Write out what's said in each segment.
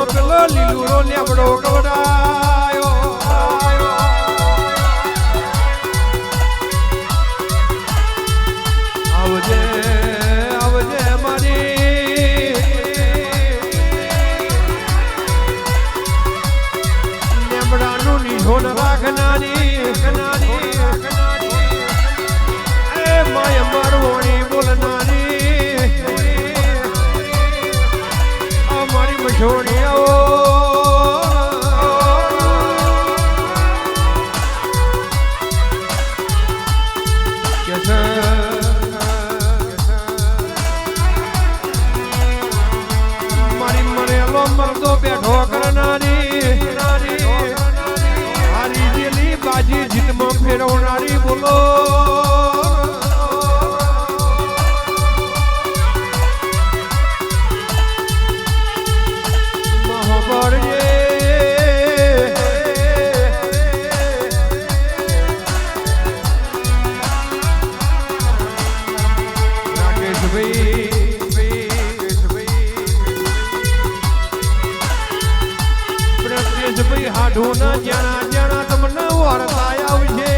પેલો લીલુરો લેબડો કવડાયો આવજે આવજે મારી લેબડાનું નિધોન રાખનારી એ માય મારવણી બોલનારી અમારી મશોણી મરદો બેઠો કરનારી હારી જેલી બાજી જીતમાં ફેરવનારી બોલો મહોબરજે રાકેશભાઈ ભાઈ હાડું ના જાણા જાણા તમને વાર્તા આવશે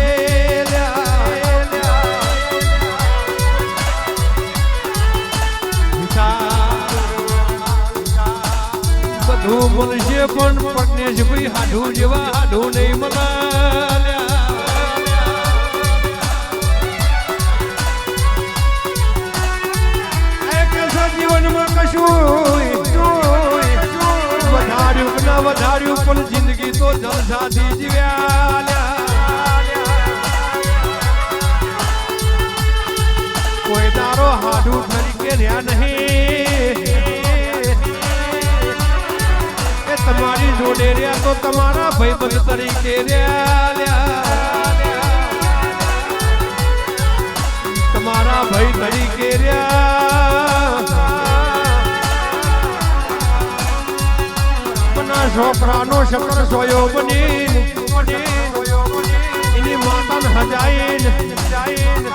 બધું મળશે પણ પ્રજ્ઞેશભાઈ હાડું જેવા હાડું નહીં મળ્યા જીવનમાં કશું વધાર્યું પણ જિંદગી તો જલસાથી જીવ્યા કોઈ તારો હાડું તરીકે રહ્યા નહીં એ તમારી જોડે રહ્યા તો તમારા ભાઈબંધ તરીકે રહ્યા તમારા ભાઈ તરીકે રહ્યા છોકરાનો શકર સોયો બની એની માતાને હજાઈને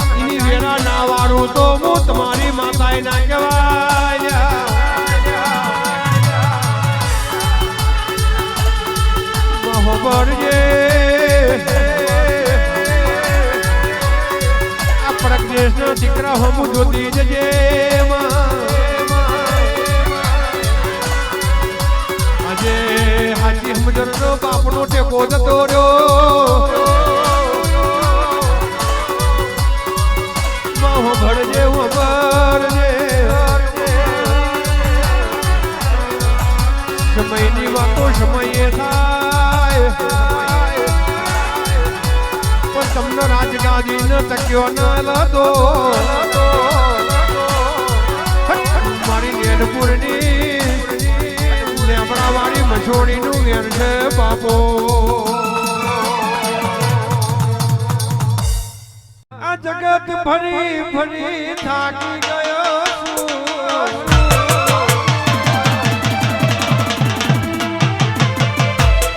એની વેરા ના વાળું તો હું તમારી માતાએ ના કહેવાય મહોબરજે આ પ્રજ્ઞેશના દીકરા હમું જોતી જજે હાજી સમજણનો બાપનો ટેકો જતો રહ્યો ભરજે ભરજે સમયની વાતો સમયે થાય પણ તમને રાજગાદી ન ટક્યો ના લાદો મારી નેનપુરની વાળી મછોડીનું વેર છે બાપો આ જગત ફરી ફરી થાકી ગયો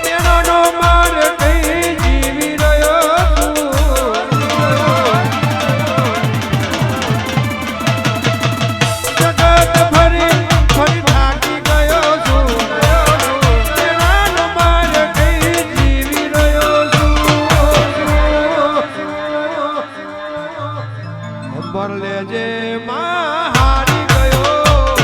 તેનો માર કઈ જીવી રહ્યો જગત ફરી ફરી થાકી ગયો લેજે માં હારી ગયો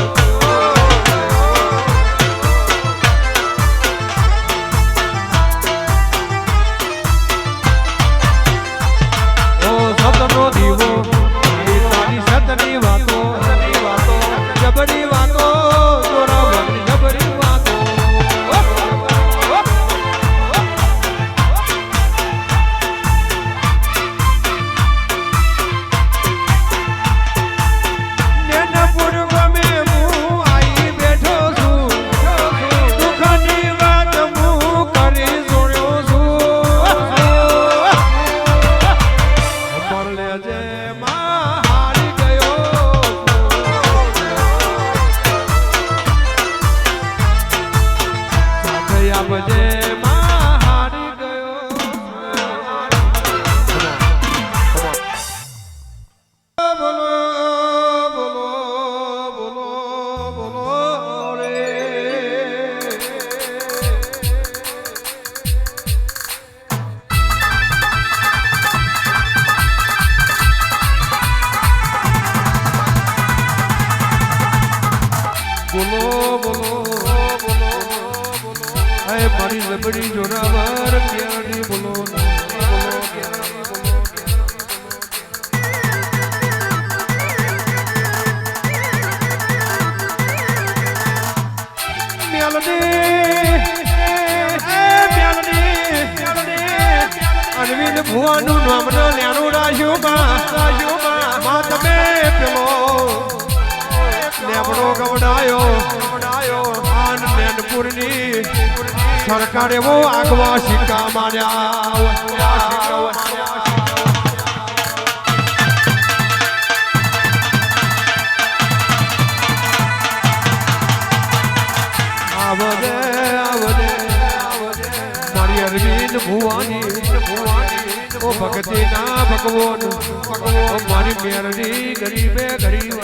ડુબડી જોરાવર ક્યાંની બોલો અરવિંદ ભુવાનું નામ ન લેણું રાખ્યું તમે પેલો લેબડો ગવડાયો આન નેનપુરની સરકાર એવો આગવા સિક્કા માર્યા આવજે મારી અરવિંદ ભુવાની ઓ ભગતી ના ભગવાન મારી મેરડી ગરીબે ગરીબ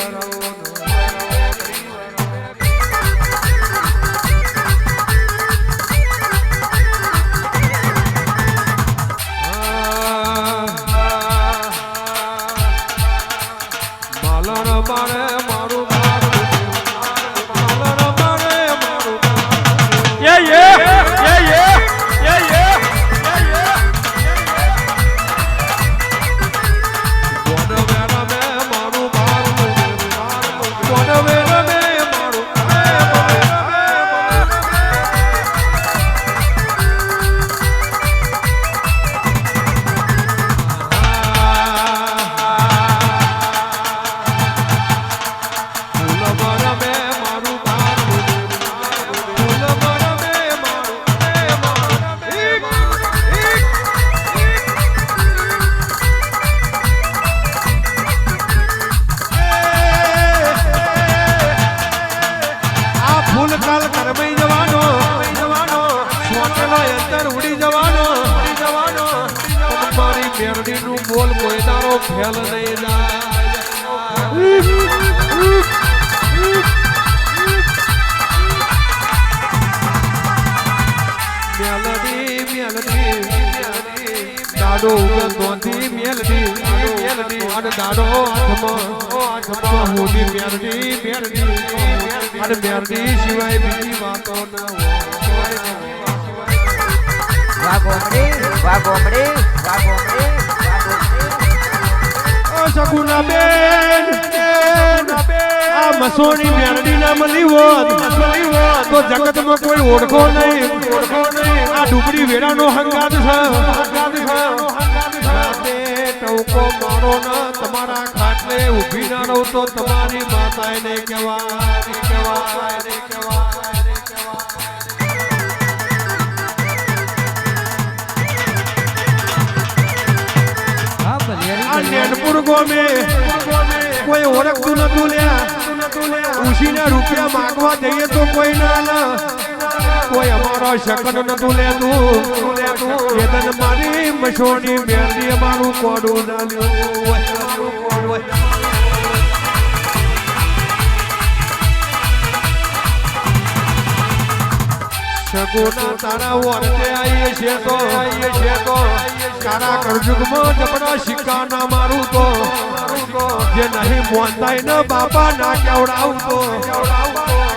બોલ કોઈ તારો ફેલ નહીં દાડો ઉગતોથી મેલડી અને દાડો હાથમાં હોડી મેલડી અને મેલડી સિવાય બીજી વાતો ના સગુના બેન આ મસોની મેરડી ના મળી હોત તો જગતમાં કોઈ ઓળખો નહીં આ ડુબડી વેરાનો હંગાત છે ટવકો મારો ના તમારા ખાટલે ઊભી ના રહો તો તમારી માતાએ ને કહેવાય નેનપુર ગોમે કોઈ ઓળખતું નતું લ્યા ઉશીના રૂપિયા માંગવા જઈએ તો કોઈ ના કોઈ અમારો શકન નતું લેતું વેદન મારી મશોની મેરડી અમારું કોડું ના લ્યું સગુના તારા વર્તે આવીએ છે તો તારા કરજુગમાં જબડા સિક્કા ના મારું તો જે નહીં મોનતાય ને બાપા ના કેવડાવું તો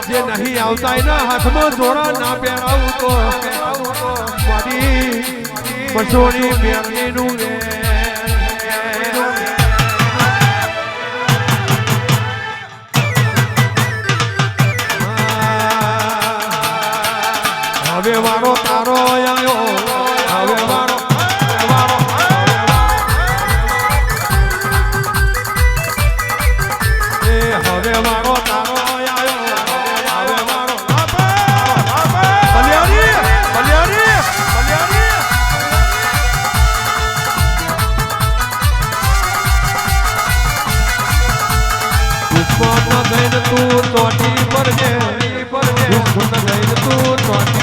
જે નહીં આવતાય ને હાથમાં જોડા ના પહેરાવું તો મારી મસોની મેરડીનું રે હવે વારો તારો આયો હવે વારો હવે વારો તારો આયો હવે વારો બલિયારી દુશ્મન દઈને તું ચોટી પર છે દુશ્મન દઈને તું ચોટી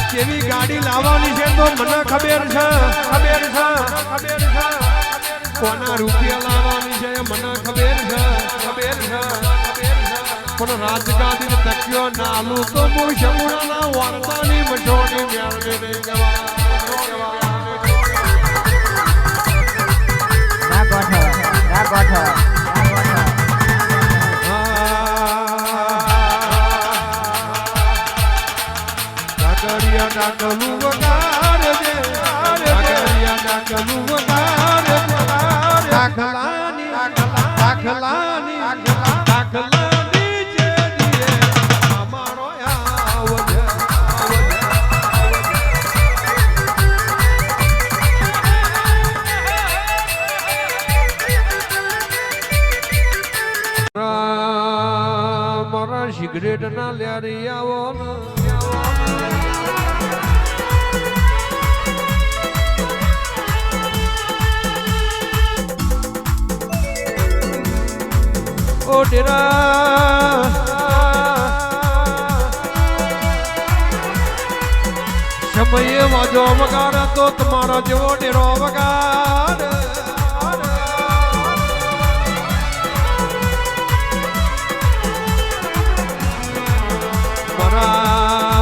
કેવી ગાડી લાવવાની છે તો મને ખબર છે કોના રૂપિયા લાવવાની છે મને ખબર છે પણ રાજગાદી તક્યો નાલું તો હું શમુડાના વાર્તાની મશોની મેળવી દઈ જવા ડાકલું વગાડે ડાકલું વગાડે દાખલાની જે દીએ અમારો આવજે મારા સિગરેટ ના લેરી આવો ઓ ડેરા સમયે વાજો વગાડ તો તમારો જેવો ડેરો વગાડ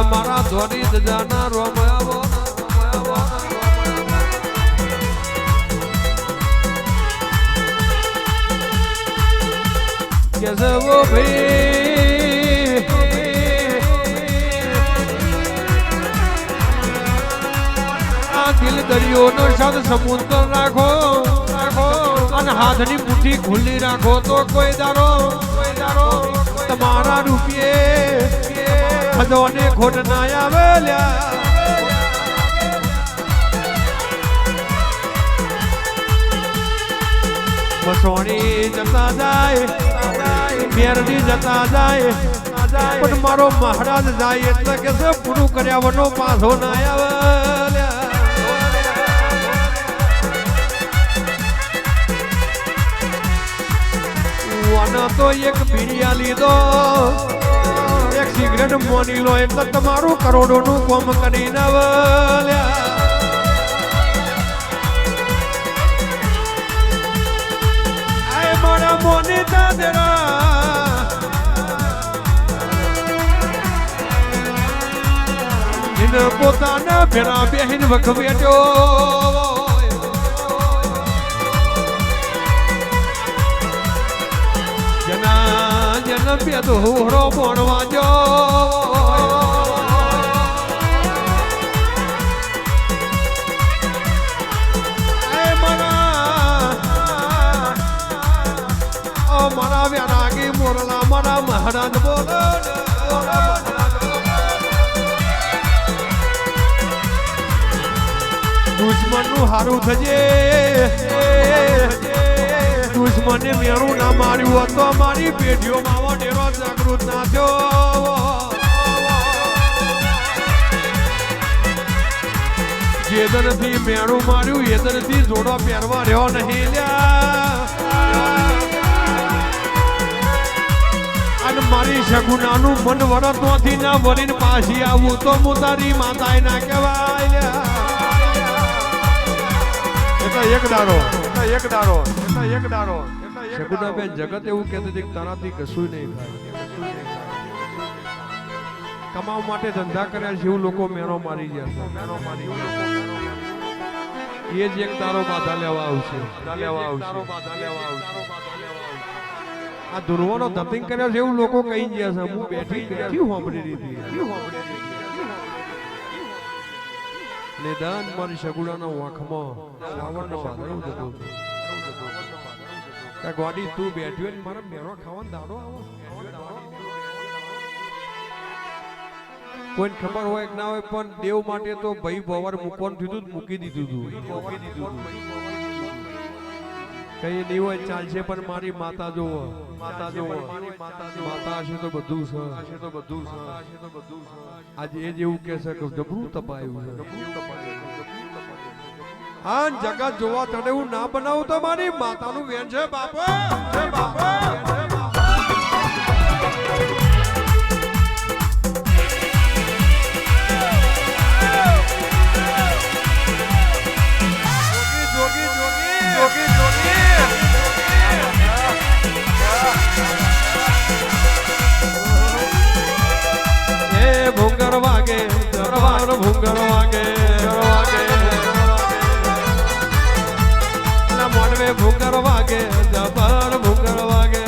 મારા ધોરી દજાના રોમયાવો कैसे वो भी आ दिल दरियो नो शाद समुद्र राखो અને હાથની મુઠ્ઠી ખુલ્લી રાખો તો કોઈ દારો તમારા રૂપિયે ખજોને ખોટ ના આવે લ્યા મસોણી જતા જાય મેરડી જતા જાય પણ મારો મહારાજ જાય એટલે કે પૂરું કર્યા વનો પાછો ના આવે તો એક બીડિયા લીધો એક સિગરેટ મોની લો એટલે તમારું કરોડો નું કોમ કરીને મારા મોની દાદરા પોતાના ફેરા બેહીન વખવ્યો જન પેદો હોરો ભણવા જો મારા વ્યારાગી મોરલા મારા મહારાજ બોલો દુશ્મન નું હારું થજે દુશ્મને મેરું ના માર્યું હતો મારી પેઢીઓ માવો ડેરો જાગૃત ના થયો જેદનથી મેરું માર્યું એદનથી જોડો પહેરવા રહ્યો નહીં લ્યા અને મારી શગુનાનું મન વરતોથી ના વરીને પાછી આવું તો હું તારી માતાએ ના કહેવાય એક દારો શગુનાબેન જગત એવું કહેતી હતી કે તારાથી કશું નહીં થાય કમાવા માટે ધંધા કર્યા છે એવું લોકો મેરો મારી ગયા એ જ એક તારો બાધા લેવા આવશે આ દુર્વાનો ધતિંગ કર્યો છે એવું લોકો કહી ગયા છે હું બેઠી સાંભળી રહી નિદાન મારી શગુડાના વાંખમાં શ્રાવણનો વાદળો જતો ગોડી તું બેઠ્યો ને મારા મેરો ખાવાનો દાડો આવો કોઈ ખબર હોય કે ના હોય પણ દેવ માટે તો ભાઈ ભવર મૂકવાનું થયું મૂકી દીધું કઈ નહીં હોય ચાલશે પણ મારી માતા જોવો માતા હશે તો બધું છે આજે એ જ એવું કે છે કે જબરું તપાયું છે આ જગત જોવા તને હું ના બનાવું તો મારી માતાનું વેણ છે બાપા છે બાપા જોગી જોગી એ ભૂંગર વાગે દરબાર ભૂંગર વાગે મોનવે ભૂંગર વાગે દરબાર ભૂંગર વાગે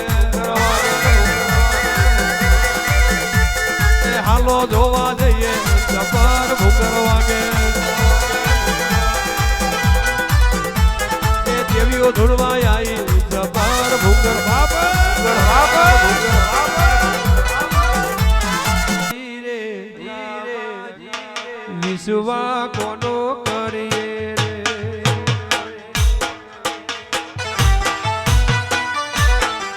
હાલો જોવા જઈએ દરબાર ભૂંગર વાગે દેવીઓ ધૂળવા આવી દરબાર ભૂંગર બાપા વિશ્વા કોનો